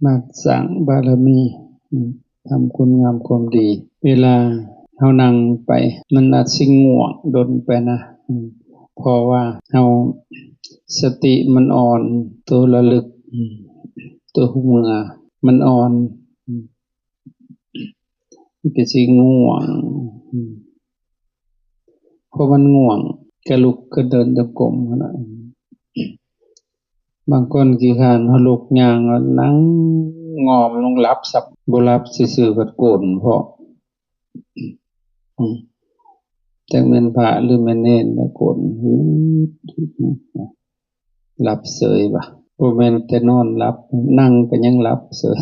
มักสร้างบารมีทำคุณงามความดีเวลาเฮานั่งไปมันอาจสิง่วงดนไปนะเพราะว่าเฮาสติมันอ่อนตัวระลึกตัวหูเมื่อมันอ่อนมันก็สิง่วงพอมันง่วงก็ลุกก็เดินจงกรมนั่นน่ะบางคนขี้คร้านเฮาลุกย่างแล้วนั่งงอมลงหลับซับบ่หลับซื่อๆก็โกนเพราะจักแม่นพระหรือแม่นเณรแล้วโกนหลับเสยบ่บ่แม่นแต่นอนหลับนั่งก็ยังหลับเสย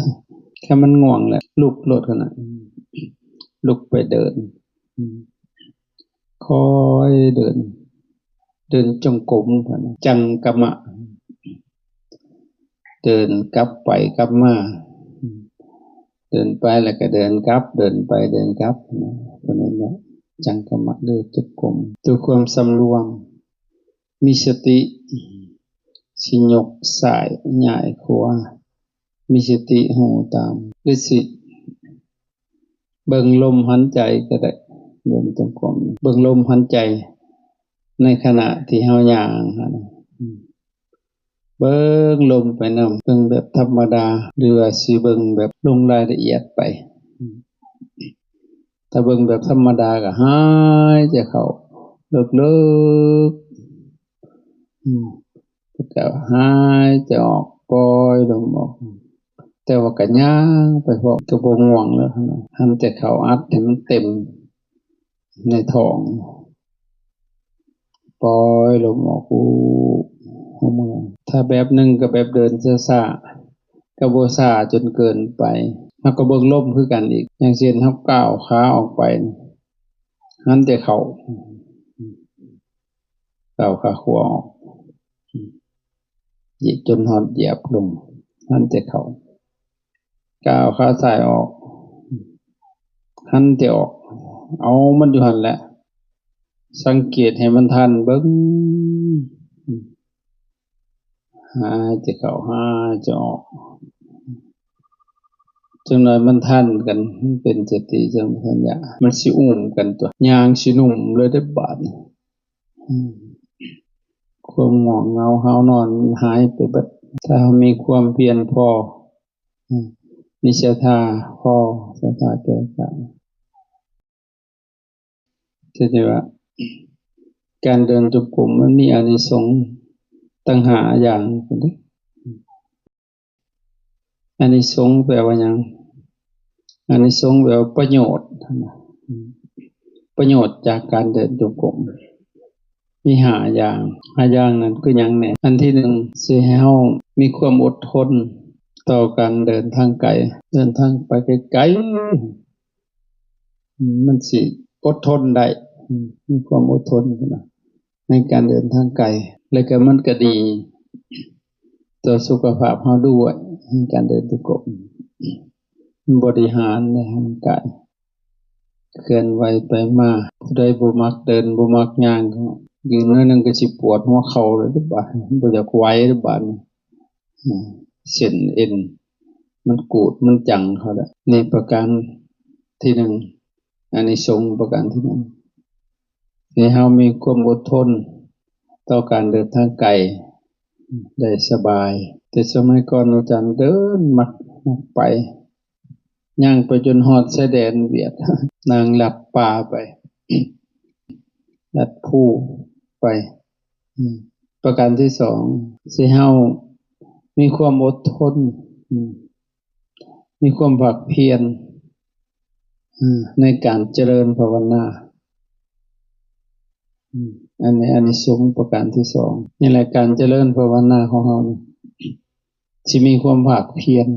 แค่มันง่วงแหละลุกโลดคั่นน่ะลุกไปเดินค่อยเดินจงกรมคั่นน่ะจังกะมะเดินกลับไปกลับมาเดินไปแล้วก็เดินกลับเดินไปเดินกลับตัวนั้นแหละจังกะมะเดินจงกรมตัวความสำรวมมีสติสิยกซ้ายย้ายขวามีสติหูตามหรือสิเบิ่งลมหายใจก็ได้เดินจงกรมเบิ่งลมหายใจในขณะที่เฮาย่างเบิ่งลมไปนำเบิ่งแบบธรรมดาหรือว่าสิเบิ่งแบบลงรายละเอียดไปถ้าเบิ่งแบบธรรมดาก็หายใจเข้าลึกๆแล้วก็หายใจออกปล่อยลมออกแต่ว่าก็ย่างไปเพราะก็บ่ง่วงแล้วหันแต่เข้าอัดให้มันเต็มในท้องปล่อยลมออกหัวมือถ้าแบบนึงก็แบบเดินช้าๆก็บ่ช้าจนเกินไปเฮาก็เบิ่งลมคือกันอีกอย่างเช่นเฮาก้าวขาออกไปหันแต่เข้าก้าวขาขวาออกเหยียดจนฮอดเหยียบลงหันแต่เข้าก้าวขาซ้ายออกหันแต่ออกเอามันอยู่หั่นแหละสังเกตให้มันทันเบิ่งหายใจเข้าหายใจออกจังหน่อยมันทันกันมันเป็นสติสัมปชัญญะมันสิอุ้มกันตัวย่างสินุ่มเลยได้บาดนี้ความง่วงเหงาหาวนอนหายไปเบิดถ้าเรามีความเพียรพอมีศรัทธาพอศรัทธาแก่กล้าจะว่าการเดินจงกรมมันมีอานิสงส์ตั้งหาอย่างพุ่นเด้อานิสงส์แปลว่าหยังอานิสงส์แปลว่าประโยชน์ประโยชน์จากการเดินจงกรมมี5อย่างนั้นคือหยังแหน่อันที่1สิให้เฮามีความอดทนต่อการเดินทางไกลเดินทางไปไกลๆมันสิอดทนได้มีความอดทนในการเดินทางไกลแล้วก็มันก็ดีต่อสุขภาพเฮาด้วยในการเดินจงกรมบริหารในร่างกายเคลื่อนไหวไปมาผู้ใดบ่มักเดินบ่มักย่างก็ยืนหน่อยนึงก็สิปวดหัวเข่าเลยเด้อบาดบ่อยากไหวเด้อบาดเส้นเอ็นมันกูดมันจังเขาแล้วนี่ประการที่1อานิสงส์ประการที่1ให้เฮามีความอดทนต่อการเดินทางไกลได้สบายแต่สมัยก่อนอาจารย์เดินมักไปย่างไปจนฮอดชายแดนเวียดนางลัดป่าไปลัดภูไปประการที่2สิเฮามีความอดทนมีความภาคเพียรในการเจริญภาวนาอันนี้อานิสงส์ประการที่2นี่แหละการเจริญภาวนาของเฮาสิมีความภาคเพียร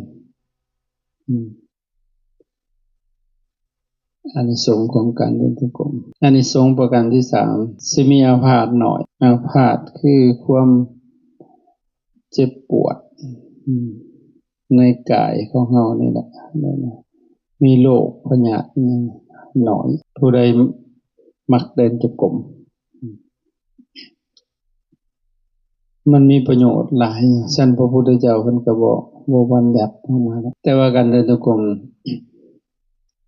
อานิสงส์ของการเดินจงกรมอานิสงส์ประการที่3สิมีอาพาธน้อยอาพาธคือความเจ็บปวดในกายของเฮานี่แหละมีโรคพยาธิน้อยผู้ใดมักเดินจงกรมมันมีประโยชน์หลายชั้นพระพุทธเจ้าเพิ่นก็บอก บ่บัญญัติออกมาแล้วแต่ว่าการเดินจงกรม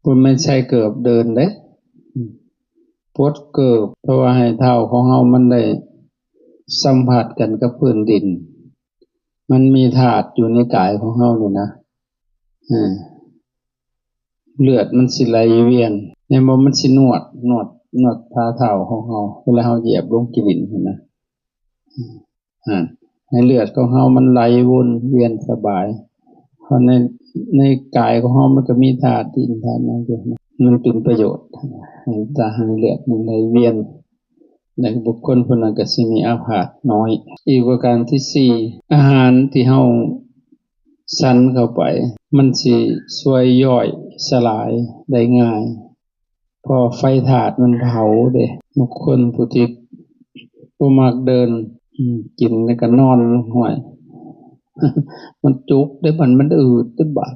มันไม่ใช่เกิบเดินเด้ปลดเกิบเพราะว่าให้เท้าของเฮามันได้สัมผัสกันกับพื้นดินมันมีธาตุอยู่ในกายของเฮานี่นะเลือดมันสิไหลเวียนในบ่มันสินวดพาเท้าของเฮาเวลาเฮาเหยียบลงกิดินนั่นนะให้เลือดของเฮามันไหลวนเวียนสบายเพราะในกายของเฮามันก็มีธาตุดินธาตุน้ำอยู่มันเป็นประโยชน์ให้ตาให้เลือดมันไหลเวียนในบุคคลผู้นั้นก็สิมีอาพาธน้อยอีกประการที่4อาหารที่เฮาสั่นเข้าไปมันสิช่วยย่อยสลายได้ง่ายพอไฟธาตุมันเผาเด้บุคคลผู้ที่บ่มักเดินกินแล้วก็นอนห่วยมันจุกได้มันอืดตึบบาด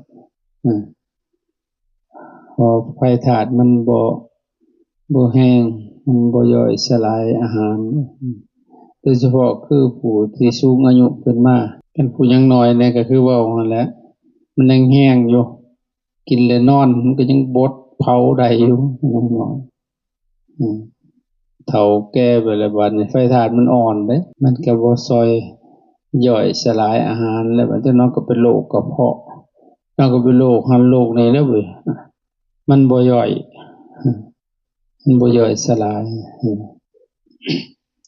พอไฟธาตุมันบ่แห้งมันบ่ย่อยสลายอาหารโดยเฉพาะคือผู้ที่สูงอายุขึ้นมาเป็นผู้ยังน้อยเนี่ยก็คือเว้าหั่นแหละมันยังแห้งอยู่กินแล้วนอนมันก็ยังบดเผาได้อยู่น้อยเฒ่าแก่ไปแล้วบัดนี้ไฟธาตุมันอ่อนเด้มันก็บ่ซอยย่อยสลายอาหารแล้วบัดนี้น้องก็เป็นโรคกระเพาะน้องก็เป็นโรคหันโรคนี้แล้วเว้ยมันบ่ย่อยมันบ่ย่อยสลาย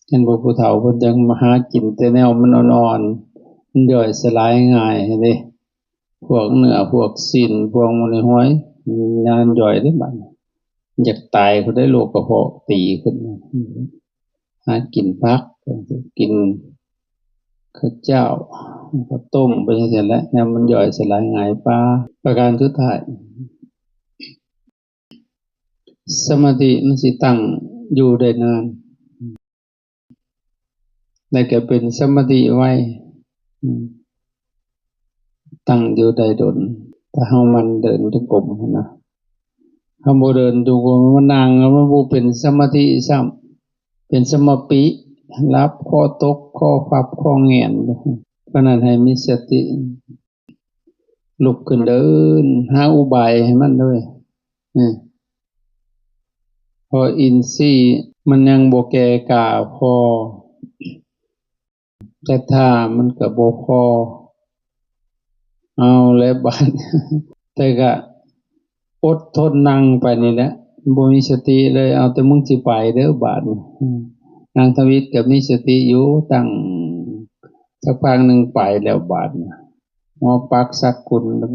เห็นบ่ผู้เฒ่าเพิ่นจังมาหากินแต่แนวมันอ่อนๆมันย่อยสลายง่ายเด้พวกเนื้อพวกสิ้นพวกมันห้อยงานย่อยเด้บัดอยากตายก็ได้โรคกระเพาะตีขึ้นหากินผักกินข้าวเจ้าข้าวต้มไปจังซี่แหละแนวมันย่อยสลายง่ายปลาประการสุดท้ายสมาธิมันสิตั้งอยู่ได้นานได้แก่เป็นสมาธิไว้ตั้งอยู่ได้ดนถ้าเฮามันเดินจงกรมนะเฮาบ่เดินจงกรมมันนั่งแล้วมันบ่เป็นสมาธิซ้ำเป็นสมาปิรับคอตกคอพับคอแหงนเพราะนั้นให้มีสติลุกขึ้นเดินหาอุบายให้มันด้วยพออินทรีย์มันยังบ่แก่กล้าพอแต่ถ้ามันก็บ่พอเอาแล้วบัดแต่ก็อดทนนั่งไปนี่แหละบ่มีสติเลยเอาแต่มึงสิไปเด้อบาดนางทวิตก็มีสติอยู่ตั้งสักพักนึงไปแล้วบาดหมอปักสักกุลแล้ว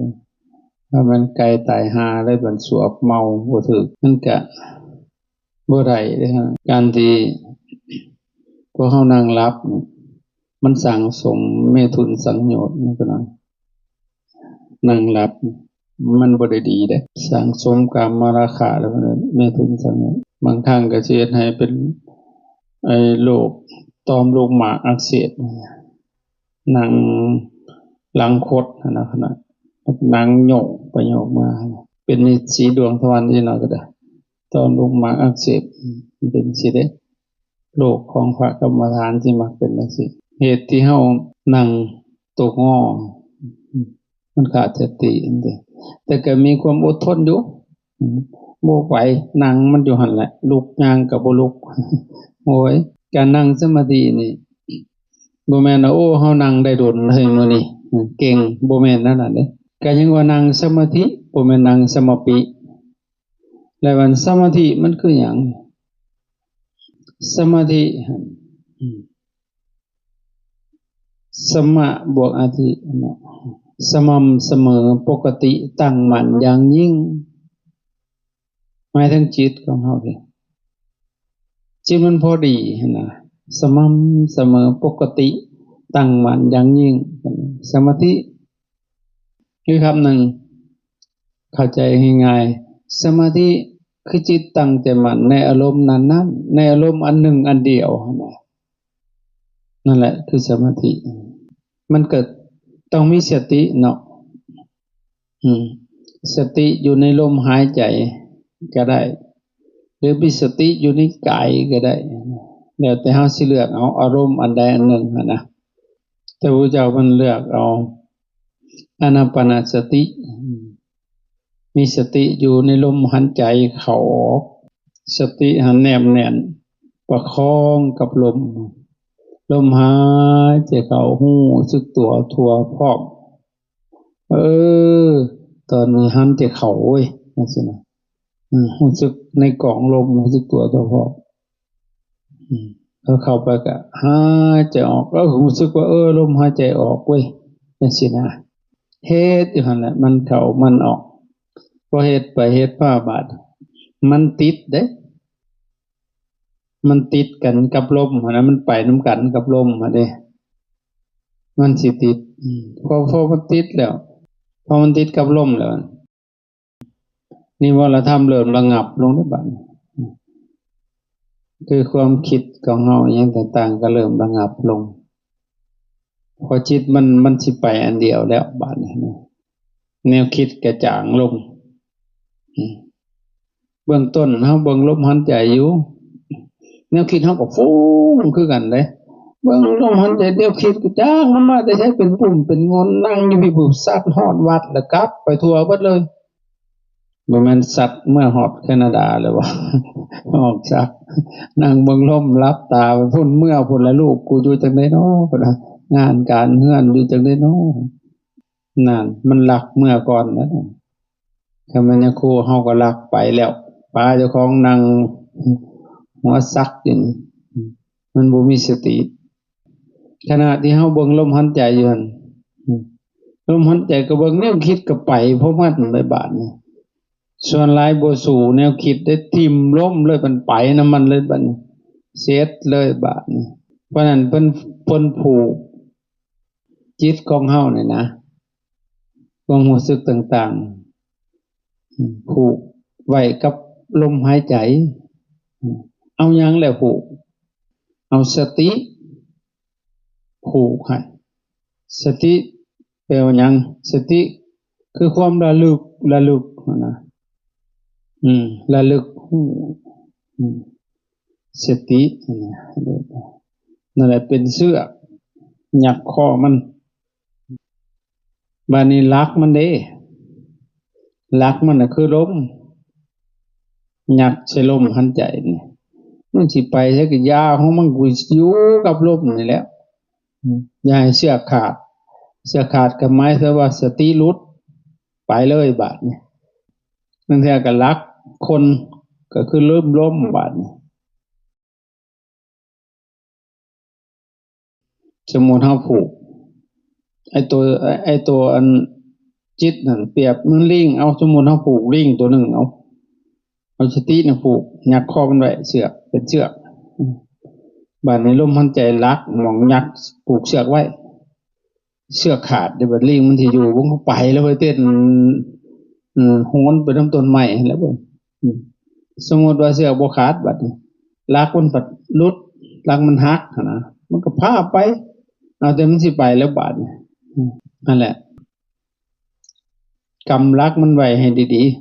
ถ้ามันไกลตายหาเลยมันสวบเมาบ่ถึกมันก็บ่ได้เด้อการที่พวกเฮานั่งหลับมันสั่งสมเมถุนสังโยชน์นี่ก็นั่งหลับมันบ่ได้ดีเด้สั่งสมกามราคะแล้วเมถุนสังโยชน์บางครั้งก็สิเฮ็ดให้เป็นโรคต่อมลูกหมากอักเสบนั่งหลังคดนะขนาดนั่งโยกไปโยกมาเป็นสีดวงทวารที่น้อยก็ได้ต่อมลูกหมากอักเสบเป็นสิเด้โรคของพระกรรมฐานที่มักเป็นจังซี่เหตุที่เฮานั่งตกงอมันขาดสติแต่ก็มีความอดทนอยู่บ่ไหวนั่งมันอยู่หั่นแหละลุกย่างก็บ่ลุกโอ้ยการนั่งสมาธินี่บ่แม่นว่าโอ้เฮานั่งได้โดนเลยมื้อนี้เก่งบ่แม่นนั่นน่ะเด้ก็ยังว่านั่งสมาธิบ่แม่นนั่งสมาปิแล้วมันสมาธิมันคือหยังสมาธิสมะบวกอธิสม่ำเสมอปกติตั้งมั่นอย่างยิ่งหมายถึงจิตของเฮาเด้จิตมันพอดีนะสม่ำเสมอปกติตั้งมั่นอย่างยิ่งสมาธิคือคำหนึ่งเข้าใจง่ายๆสมาธิคือจิตตั้งใจมั่นในอารมณ์นั้นๆในอารมณ์อันหนึ่งอันเดียวนั่นแหละคือสมาธิมันเกิดต้องมีสติเนาะสติอยู่ในลมหายใจก็ได้หรือมีสติอยู่ในกายก็ได้แล้วแต่เฮาสิเลือกเอาอารมณ์อันใดอันหนึ่งนะแต่พระเจ้าเพิ่นเลือกเอา อานาปานสติมีสติอยู่ในลมหายใจเข้าออกสติหันแนบแน่นประคองกับลมหายใจเข้าหูสึกตัวทั่วพร้อมตอนนี้หันใจเข้าเว้ยนั่นสินะรู้สึกในกล่องลมรู้สึกตัวทั่วพร้อมเข้าไปก็หายใจออกแล้วรู้สึกว่าลมหายใจออกเว้ยนั่นสินะเฮ็ดอยู่หั่นแหละมันเข้ามันออกพอเฮ็ดไปเฮ็ดมาบาดมันติดเด้มันติดกันกับลมหั่นน่ะมันไปนำกันกับลมหั่นเด้มันสิติดพอมันติดแล้วพอมันติดกับลมแล้วนิวรธรรมเริ่มระงับลงได้บัดคือความคิดของเฮาอิหยังต่างๆก็เริ่มระงับลงพอจิตมันสิไปอันเดียวแล้วบัดนี้แนวคิดกระจ่างลงเบื้องต้นเฮาเบิ่งลมหายใจอยู่แนวคิดเฮาก็ฟุ้งคือกันเด้เบิ่งลมหายใจเดี๋ยวคิดก็จ้างมันมาแต่ใช้เป็นปุ่มเป็นงนนั่งอยู่พี่ผู้ซัดฮอดวัดแล้วกลับไปทั่วเบิดเลยบ่แม่นสัตว์เมื่อฮอดแคนาดาเลยว่าออกจากนั่งเบิ่งลมหลับตาไปพุ่นเมื่อพุ่นละลูกกูอยู่จังได๋น้อพุ่นน่ะงานการเฮือนอยู่จังได๋น้อนั่นมันลักเมื่อก่อนนะถ้ามันยังครูเฮาก็ลักไปแล้วป้าเจ้าของนั่งหัวซักอยู่มันบ่มีสติขณะที่เฮาเบิ่งลมหายใจอยู่หั่นลมหายใจก็เบิ่งแนวคิดก็ไปเพราะมันได้บาดนี้ส่วนหลายบ่สู่แนวคิดได้ทิ่มล้มเลยมันไปนำมันเลยบัดนี้เสร็จเลยบาดนี้เพราะนั้นเพิ่นผูกจิตของเฮานี่นะความรู้สึกต่างๆผูกไว้กับลมหายใจเอาหยังแล้วผูกเอาสติผูกให้สติแปลว่าหยังสติคือความระลึกนะระลึกสตินั่นแหละเป็นเสื้อหยักคอมันบานี้ลักมันเด้ลักมันน่ะคือลมหยักใส่ลมหายใจนี่มันสิไปซะก็ยาของมันกูอยู่กับลมนี่แหละอย่าให้เสื้อขาดก็หมายถึงว่าสติหลุดไปเลยบาดนี้นั่นแท้ก็ลักคนก็คือเริ่มล้มบาดนี้สมมุติเฮาผูกไอ้ตัวอันจิตนั่นเปรียบมันลิงเอาสมมุติเฮาผูกลิงตัวนึงเอาสติน่ะผูกยัดคอมันไว้เชือกเป็นเชือกบาดนี้ลมหายใจลักหม่องยัดผูกเชือกไว้เชือกขาดเดี๋ยวบัดลิงมันสิอยู่วงเข้าไปแล้วไปเต้นโหนไปนำต้นไม้แล้วบ่สมมุติว่าเชือกบ่ขาดบัดนี้ลักมันปัดหลุดลักมันหักหั่นนะมันก็พาไปเอาแต่มันสิไปแล้วบาดนี้นั่นแหละกำลักมันไว้ให้ดีๆ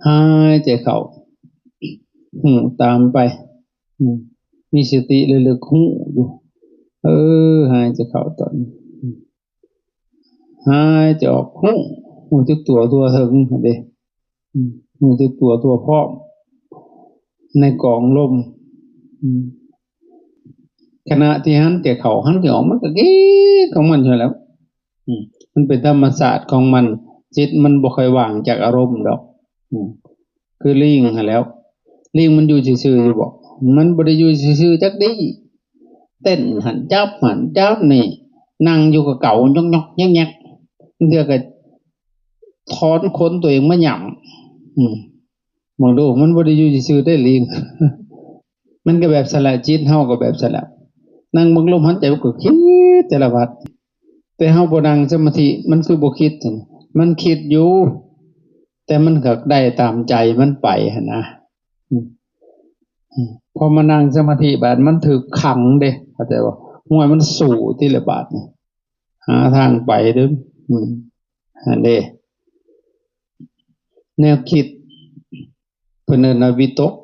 หายใจเข้าตามไปมีสติระลึกหูอยู่หายใจเข้าตอนหายใจออกหูจักตัวถึงหั่นเด้หูจักตัวพร้อมในกองลมขณะที่หันใจเข้าหันใจออกมันก็ของมันอยู่แล้วมันเป็นธรรมชาติของมันจิตมันบ่ค่อยว่างจากอารมณ์ดอกคือลิงหั่นแล้วลิงมันอยู่ซื่อๆอยู่บ่มันบ่ได้อยู่ซื่อๆจักดิเต้นหันจับนี่นั่งอยู่กับเก่ายกๆแยกๆเดี๋ยวก็ถอนขนตัวเองมาหย่ำมองดูมันบ่ได้อยู่ซื่อๆได้ลิงมันก็แบบสละจิตเฮาก็แบบสละนั่งเบิ่งลมหายใจก็คิดแต่ละวัดแต่เฮาบ่นั่งสมาธิมันคือบ่คิดมันคิดอยู่แต่มันก็ได้ตามใจมันไปหั่นนะพอมานั่งสมาธิบาดมันถูกขังเด้เข้าใจบ่ห้วยมันสู่ที่ละบาดนี่หาทางไปเด้ออันเด้แนวคิดเพิ่นเอิ้นว่าวิตก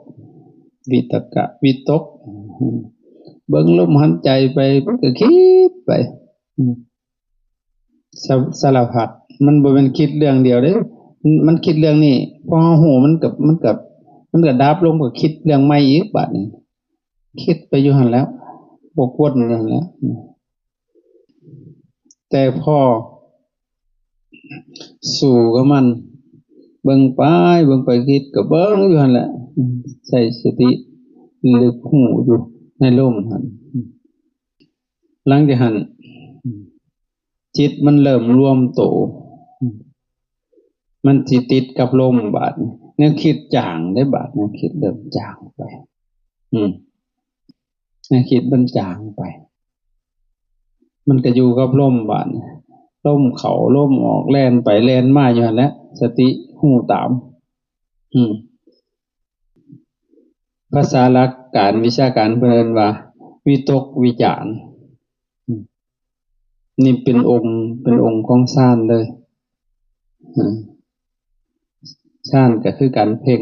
วิตกะวิตกเบิ่งลมหายใจไปมันก็คิดไป สารพัดมันบ่เป็นคิดเรื่องเดียวเด้มันคิดเรื่องนี้พอเฮาฮู้มันก็ดับลงก็คิดเรื่องใหม่อีกบัดนี้คิดไปอยู่หั่นแล้ววกวนอยู่หั่นแหล้วแต่พอสู้กับมันเบิ่งไปคิดก็เบิ่งอยู่หั่นแหละใช้สติระลึกหูอยู่ในลมหั่นหลังจากนั้นจิตมันเริ่มรวมโตมันสิติดกับลมบาดแนวคิดจางได้บาดแนวคิดเริ่มจางไปแนวคิดมันจางไปมันก็อยู่กับลมบาดลมเข้าลมออกแล่นไปแล่นมาอยู่หั่นแหละสติหูตามภาษาหลักการวิชาการเพิ่นเอิ้นว่าวิตกวิจารนี่เป็นองค์ของฌานเลยฌานก็คือการเพ่ง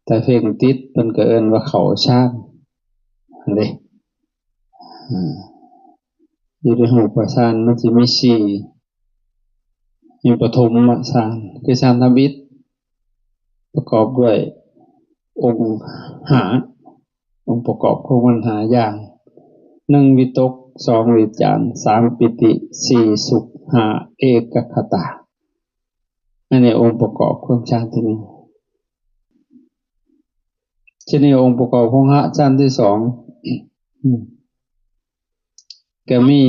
แต่เพ่งติดเพิ่นก็เอิ้นว่าเข้าฌานนั่นเด้อยู่ในรูปฌานมันสิมี4มีปฐมฌานคือฌานทมิตรประกอบด้วยองค์5องค์ประกอบของมัน5อย่าง1วิตก2วิจาร3ปิติ4สุข5เอกคตาอันนี้องค์ประกอบของฌานที่1ทีนี้องค์ประกอบของฌานที่2ก็มี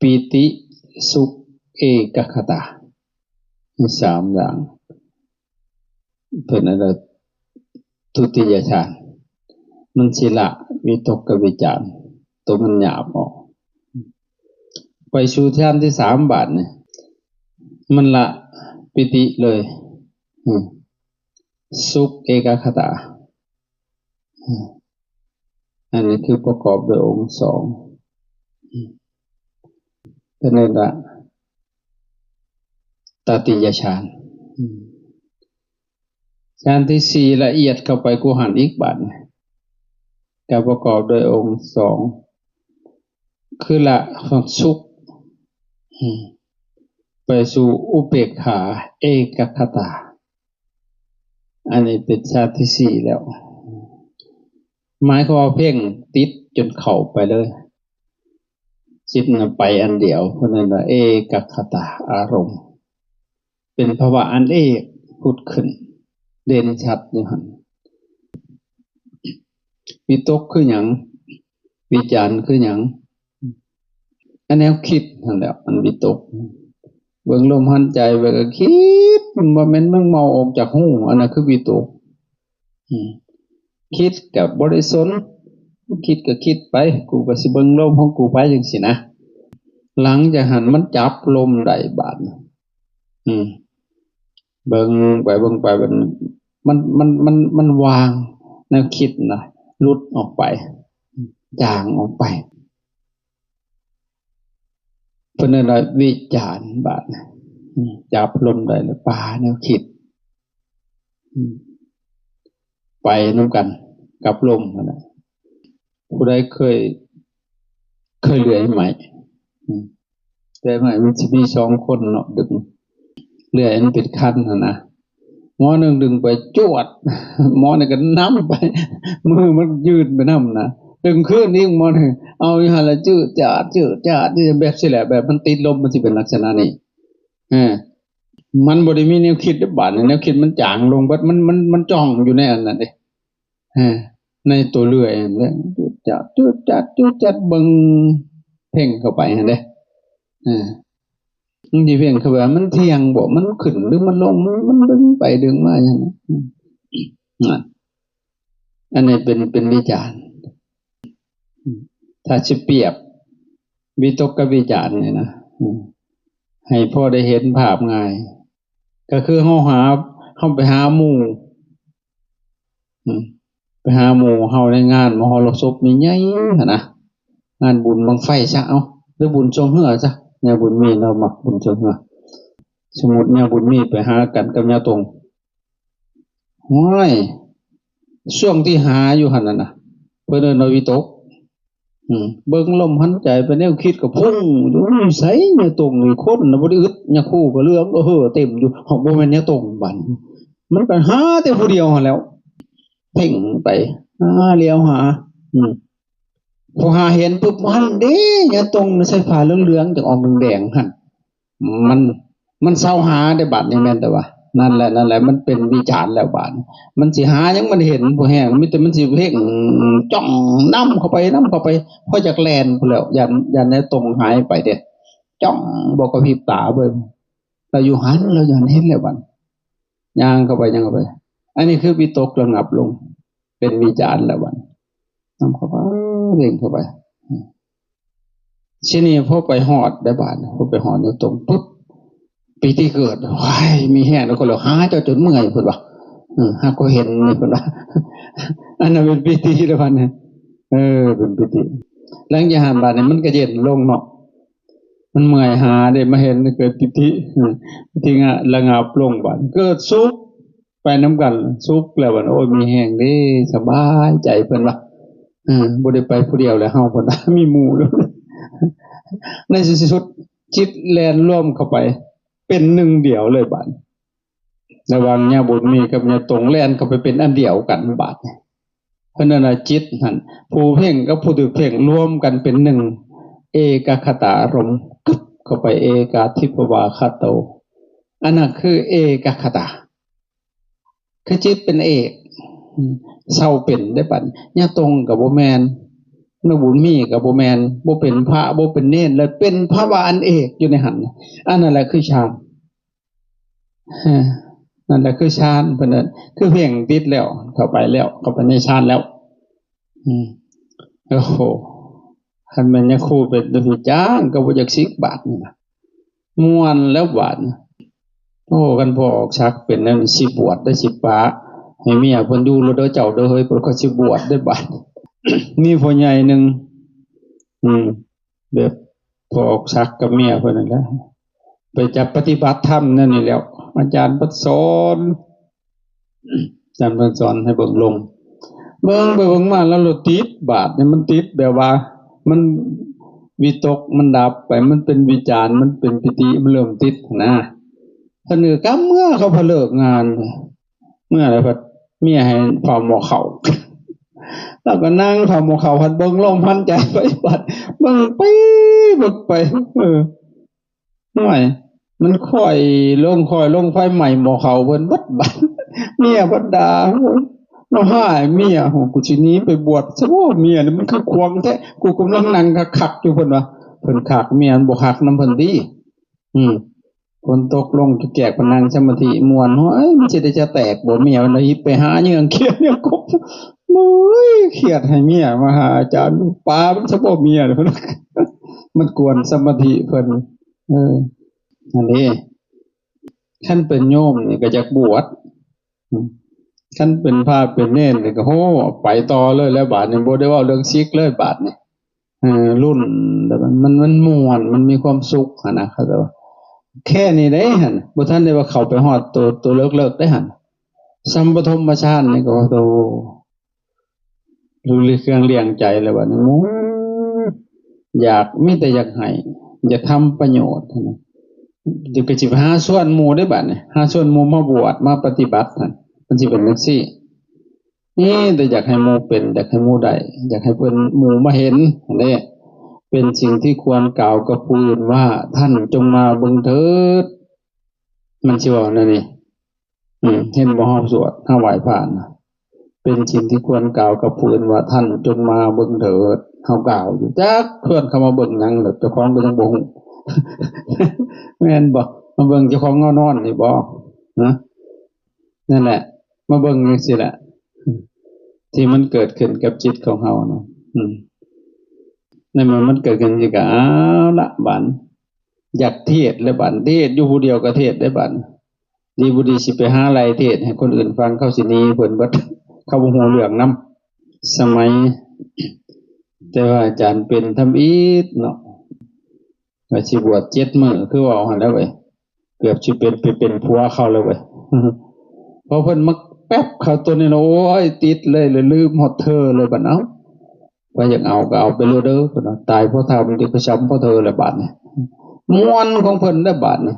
ปิติสุขเอกคตามี3อย่างเพิ่นเอาทุติยฌานมันสิละวิตกกับวิจารตัวมันหยาบออกไปสู่ฌานที่3บาดนี่มันละปิติเลยสุขเอกคตาอันนี้คือประกอบด้วยองค์2เป็นนั่นละตติยฌานฌานที่4ละเอียดเข้าไปกูหันอีกบาดก็ประกอบด้วยองค์2คือละสุขไปสู่อุเบกขาเอกคตาอันนี้เป็นฌานที่4แล้วหมายความว่าเพ่งติดจนเข้าไปเลยจิตน่ะไปอันเดียวเพราะนั้นว่าเอกคตาอารมณ์เป็นภาวะอันเอกพุดขึ้นเด่นชัดอยู่หั่นวิตกคือหยังวิจารคือหยังอันแนวคิดนั่นแหละมันวิตกเบิ่งลมหายใจไปก็คิดมันบ่แม่นมันเมาออกจากหูอันนั้นคือวิตกคิดก็บ่ได้สนคิดก็คิดไปกูก็สิเบิ่งลมของกูไปจังซี่นะหลังจากหันมันจับลมได้บาดเบิ่งไปมันวางแนวคิดนะหลุดออกไปจางออกไปเพิ่นน่ะวิจารณ์บาดจับลมได้แล้วปาแนวคิดไปนำกันกับลมนั่นน่ะผู้ใดเคยเลื่อยไหมแต่ไหมมันสิมี2คนเนาะดึงเลื่อยมันเป็นคันน่ะนะหมอนึงดึงไปจวดหมอนี่ก็นำไปมือมันยืดไปนำนะดึงขึ้นนี่หมอนี่เอาอยู่หั่นละจืดจาดนี่แบบสิแหละแบบมันติดลมมันสิเป็นลักษณะนี้มันบ่ได้มีแนวคิดเด้อบาดแนวคิดมันจางลงบัดมันจ้องอยู่ในอันนั้นเด้ในตัวเลื่อยนั่นแหละจืดจาดเบิ่งเพ่งเข้าไปหั่นเด้มันสิเพ่งเข้าไปมันเที่ยงบ่มันขึ้นหรือมันลงมันดึงไปดึงมาอย่างนั้นอันนี้เป็นวิจารณ์ถ้าสิเปรียบวิตกกับวิจารณ์นี่นะให้พอได้เห็นภาพง่ายก็คือเฮาไปหาหมู่ไปหาหมู่เฮาในงานมหรสพใหญ่ๆหั่นนะงานบุญบั้งไฟซะเอาหรือบุญทรงเฮือซะญาบุญมีเรามักบุญทรงเฮือสมมุติญาบุญมีไปหากันกับญาตรงโอ้ยช่วงที่หาอยู่หั่นน่ะเพิ่นเอิ้นว่าวิตก เบิ่งลมหันใจไปแนวคิดก็พุ่งอยู่ไสเนี่ยตรงนี่คนน่ะบ่ได้อึดเนี่ยคู่ก็เรื่องเต็มอยู่ฮอกบ่แม่นเนี่ยตรงบัดมันก็หาแต่ผู้เดียวหั่นแล้วเพ่งไปเลี้ยวหาพอหาเห็นปุ๊บมันเด้เนี่ยตรงใส่ผ้าเหลืองๆจักออกแดงๆหั่นมันเศร้าหาได้บัดนี่แม่นแต่ว่านั่นแหละมันเป็นวิจารณ์แล้วบาดมันสิหายังมันเห็นบ่แห้งมีแต่มันสิเพ่งจ้องนำเข้าไปพอจากแลนพุ่นแล้วยันในตรงหายไปเด้จ้องบ่กระพริบตาเบิ่งเราอยู่หันเรายันเห็นแล้วบัดย่างเข้าไปอันนี้คือวิตกระงับลงเป็นวิจารณ์แล้วบัดนำเข้าไปเร่งเข้าไปทีนี้พอไปฮอดได้บาดพอไปฮอดอยู่ตรงปุ๊บปีที่เกิดว้ายมีแห้งแล้วก็เราหาเจ้าจนเมื่อยพุ่นว่าหาก็เห็นนี่พุ่นว่าอันนั้นเป็นปีติแล้วพันเนี่ยเป็นปีติหลังจากหานบาดเนี่ยมันก็เย็นลงเนาะมันเมื่อยหาได้มาเห็นเกิดปีติระงับลงบาดเกิดสุขไปน้ำกันสุขแล้วบัดโอ้ยมีแห้งเด้สบายใจเพิ่นว่าบ่ได้ไปผู้เดียวแล้วเฮาเพิ่นว่ามีหมู่ด้วยในสุดจิตแล่นร่วมเข้าไปเป็นหนึ่งเดียวเลยบาดระหว่างญาบุญมีกับญาตรงแล่นเข้าไปเป็นอันเดียวกันบาดเพราะนั้นจิตนั่นผู้เพ่งกับผู้ถูกเพ่งรวมกันเป็นหนึ่งเอกคตารมณ์กึบเข้าไปเอกาทิปวาคโตอันนั้นคือเอกคตาคือจิตเป็นเอกเศร้าเป็นได้บัดญาตรงกับบ่แม่นนบุญมีกับบ่แม่นบ่เป็นพระบ่เป็นเนรแล้วเป็นพระวาอันเอกอยู่ในหันอันนั้นแหละคือฌานนั่นแหละคือฌานเพิ่นน่ะคือเพ่งติดแล้วเข้าไปในฌานแล้วโอ้โหคันแม่นยังครูเป็นดุจจ้างก็บ่จัก10 บาทนี่นะม่วนแล้วบาดโอ้กันพอออกชักเป็นแล้วสิบวชได้10 ปาให้เมียเพิ่นอยู่แล้วเด้อเจ้าเด้อเฮ้ยเพิ่นก็สิบวชได้บาดมีพ่อใหญ่นึงแบบพอออกชักกับเมียเพิ่นนั่นแหละไปจับปฏิบัติธรรมนั่นนี่แล้วอาจารย์เพิ่นสอนให้เบิ่งลงเบิ่งไปเบิ่งมาแล้วติดบาดเนี่ยมันติดแบบว่ามันวิตกมันดับไปมันเป็นวิจารณ์มันเป็นปิติมันเริ่มติดนะท่านก็เมื่อเขาพอเลิกงานเมื่ออะไรพัดเมียให้พอหมอเข่าแล้วก็นั่งพอหมอเข่าพัดเบิ่งลมพันใจไปบัดเบิ่งไปห่วยมันค่อยลงไฟใหม่หมอเข่าเพิ่นบัดเมียบัดด่าน้องหายเมียโหกูสิหนีไปบวชซะบ่เมียนี่มันคือควงแท้กูกำลังนั่งคักอยู่เพิ่นว่าเพิ่นคักเมียบ่คักนำเพิ่นติคนตกลงแจกพนังสมาธิมวนเฮ้ยมันสิได้จะแตกบ่เมียมันเลยไปหาเหยื่อเครียดเนี่ยกบมื้อเครียดให้เมียมาหาอาจารย์ปามันซะบ่เมียเพิ่นมันกวนสมาธิเพิ่นอันนี้คันเป็นโยมนี่ก็อยากบวชคันเป็นพระเป็นเณรนี่ก็โหไปต่อเลยแล้วบาดนี้บ่ได้เว้าเรื่องซิกเลยบาดนี้รุ่นมันม่วนมันมีความสุขหั่นนะเขาแต่ว่าแค่นี้ได้หั่นบ่ทันได้ว่าเข้าไปฮอดตัวเลิกได้หั่นสัมปทมฌานนี่ก็โตรู้เรื่องเลี้ยงใจแล้วบัดนี้อยากมีแต่อยากให้อยากทำประโยชน์นะจะไปสิหาส่วนหมู่ได้บัดนี้หาส่วนหมู่มาบวชมาปฏิบัติหั่นมันสิเป็นจังซี่นี่แต่อยากให้หมู่เป็นอยากให้หมู่ได้อยากให้เพิ่นหมู่มาเห็นอันนี้เป็นสิ่งที่ควรกล่าวกับผู้อื่นว่าท่านจงมาเบิ่งเถิดมันสิว่านั่นนี่เห็นบ่เฮาสวดเฮาไหว้พระนะเป็นสิ่งที่ควรกล่าวกับผู้อื่นว่าท่านจงมาเบิ่งเถิดเฮากล่าวอยู่จักเพิ่นเข้ามาเบิ่งหยังแล้วเจ้าของก็ยังบ่ฮู้แม่นบ่มาเบิ่งเจ้าของเงานอนนี่บ่นะนั่นแหละมาเบิ่งจังซี่แหละที่มันเกิดขึ้นกับจิตของเฮาเนาะนั่นมันเกิดขึ้นสิก็อ้าวละบัดอยากเทศแล้วบัดเทศอยู่ผู้เดียวก็เทศได้บัดดีบ่ดีสิไปหาไล่เทศให้คนอื่นฟังเข้าสิหนีเพิ่นเบิดเขาบ่ฮู้เรื่องนำสมัยแต่ว่าอาจารย์เป็นทำอีกเนาะว่าสิบวช7 มื้อคือว่าหั่นแล้วเว้ยเกือบสิเป็นผัวเขาแล้วเว้ยพอเพิ่นมาแป๊บเข้าตัวนี้โอ้ยติดเลยลืมฮอดเธอเลยบัดเอ้า ว่าอยากเอาก็เอาไปโลดเด้อเพิ่นว่าตายเพราะทำที่ก็ช้ำเพราะเธอแหละบาดนี้ม่วนของเพิ่นได้บาดนี้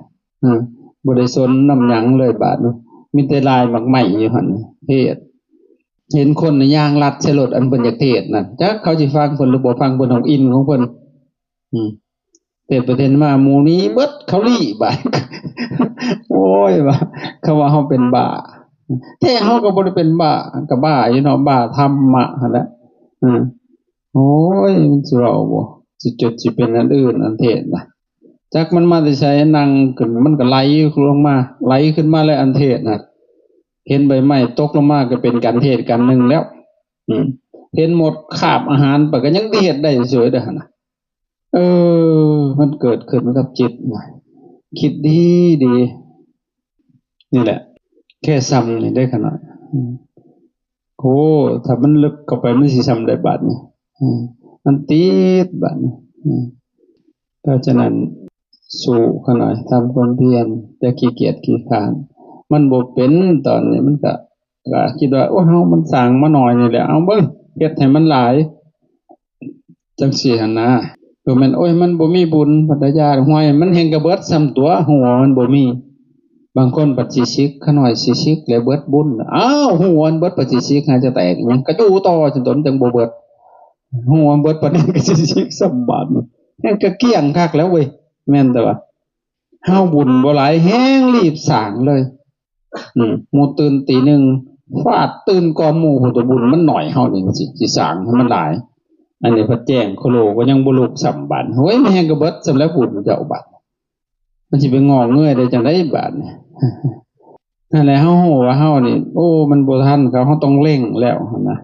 บ่ได้สนนำหยังเลยบาดนี้มีแต่ลายหมักไหม้อยู่หั่นเทศเห็นคนย่างลัดใส่รถอันเพิ่นอยากเทศนั่นจักเขาสิฟังเพิ่นหรือบ่ฟังเพิ่นของอินของเพิ่นแต่ประเด็นมาหมู่นี้เบิดเขาลี่บาดโอ้ยว่าเขาว่าเฮาเป็นบ้าแท้เฮาก็บ่ได้เป็นบ้าก็บ้าอยู่เนาะบ้าธรรมะหั่นแหละโอ้ยมันสิเว้าบ่สิจดสิเป็นอันอื่นอันเทศน่ะจักมันมาแต่ไสนั่งขึ้นมันก็ไหลลงมาไหลขึ้นมาแล้วอันเทศน่ะเห็นใบไม้ตกลงมาก็เป็นการเทศกันนึงแล้วเห็นหมดคาบอาหารปก็ยังเทศได้สวยเด้อหั่นน่ะมันเกิดขึ้นกับจิตน่ะคิดดีดีนี่แหละแค่ซ้ำนี่ได้ขนาดโอ้ถ้ามันลึกเข้าไปมันสิซ้ำได้บาดนี่มันติดบาดนี่เพราะฉะนั้นสู้ขนาดทำความเพียรแต่ขี้เกียจขี้คร้านมันบ่เป็นตอนนี้มันก็คิดว่าโอ้เฮามันสร้างมาหน่อยนี่แหละเอาเบิ่งเฮ็ดให้มันหลายจังซี่หั่นนะก็แม่นโอ้ยมันบ่มีบุญปัตยาห้วยมันแฮ่งก็เบิดซ้ำตัวหัวมันบ่มีบางคนปฏิสิกขาน้อยสิสิกแล้วเบิดบุญอ้าวหัวมันเบิดปฏิสิกหาจะแตกหยังก็อยู่ต่อจนตนจังบ่เบิดหัวเบิดปานนี้ก็สิสิกสมบัติแฮ่งก็เกลี้ยงคักแล้วเว้ยแม่นแต่ว่าเฮาบุญบ่หลายแฮงรีบสร้างเลยหมู่ตื่นตี 1ฟาดตื่นก่อนหมู่ผู้ตัวบุญมันน้อยเฮานี่สิสร้างให้มันหลายอันนี้พระแจ้งโคโลก็ยังบ่ลุกสัมบัติโอ้ยมันแฮงก็เบิดสำแล้วบุญเจ้าบัดมันสิไปงอเงยได้จังได๋บาดนี่นั่นแหละเฮาฮู้ว่าเฮานี่โอ้มันบ่ทันเขาเฮาต้องเร่งแล้วหั่นนะ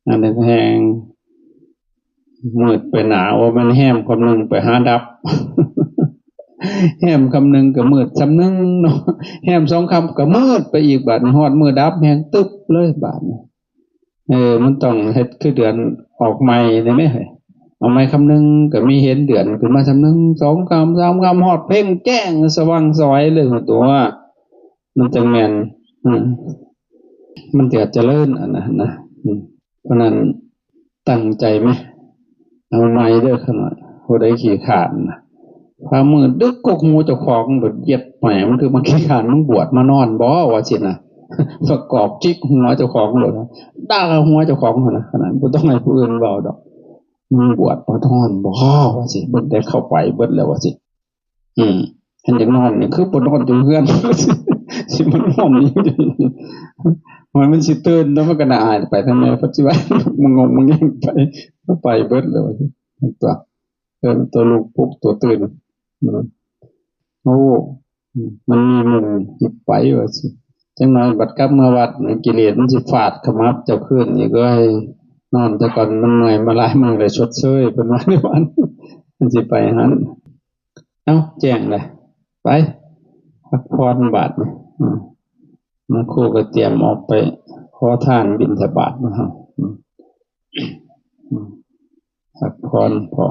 อันนี้แฮงมืดไปหนาว่ามันแฮมคำนึงไปหาดับแฮมคำนึงก็มืดซำนึงเนาะแฮม2คำก็มืดไปอีกบาดนี้ฮอดมือดับแฮงตึ๊บเลยบาดนี้มันต้องเฮ็ดคือเดือนออกใหม่ได้มั้ยเอาใหม่คำนึงก็มีเห็นเดือนขึ้นมาซำนึง2คำ3คำฮอดเพ่งแจ้งสว่างสวยเลยตัวมันจังแม่นมันจะเจริญอันนั้นนะเพราะนั้นตั้งใจมั้ยเอาใหม่เด้อขนาดผู้ใดขี้ขลาดนะพามือดึกกกหูเจ้าของบ่เหยียบแหมมันคือมันขี้ขลาดมึงบวชมานอนบ่ว่าสินะประกอบจิกหัวเจ้าของโลดนะด่าหัวเจ้าของหั่นน่ะขนาดบ่ต้องให้ผู้อื่นเว้าดอกมึงบวชมานอนบ่ว่าสิเบิ่งได้เข้าไปเบิดแล้วว่าสิอันจังนอนนี่คือบ่นอนอยู่เฮือนสิมันนอนอยู่มันสิตื่นแล้วมันก็น่าอายไปทำไมปัจจุบันมึงงงมึงยังไปเบิดแล้วว่าสิตัวลูกปุ๊บตัวตื่นโอ้มันมีมุมหิบไปว่าสิจังน้อยบัดกลับมาวัดกิเลสมันสิฟาดขมับเจ้าคืนอีกก็ให้นอนแต่ก่อนมันเมื่อยมาหลายมื้อเลยชดเชยเพิ่นว่าในวันมันสิไปหั่นเอ้าแจ้งเลยไปพักผ่อนบาดนี่มาครูก็เตรียมออกไปขอทานบิณฑบาตมาเฮาพักผ่อนพอ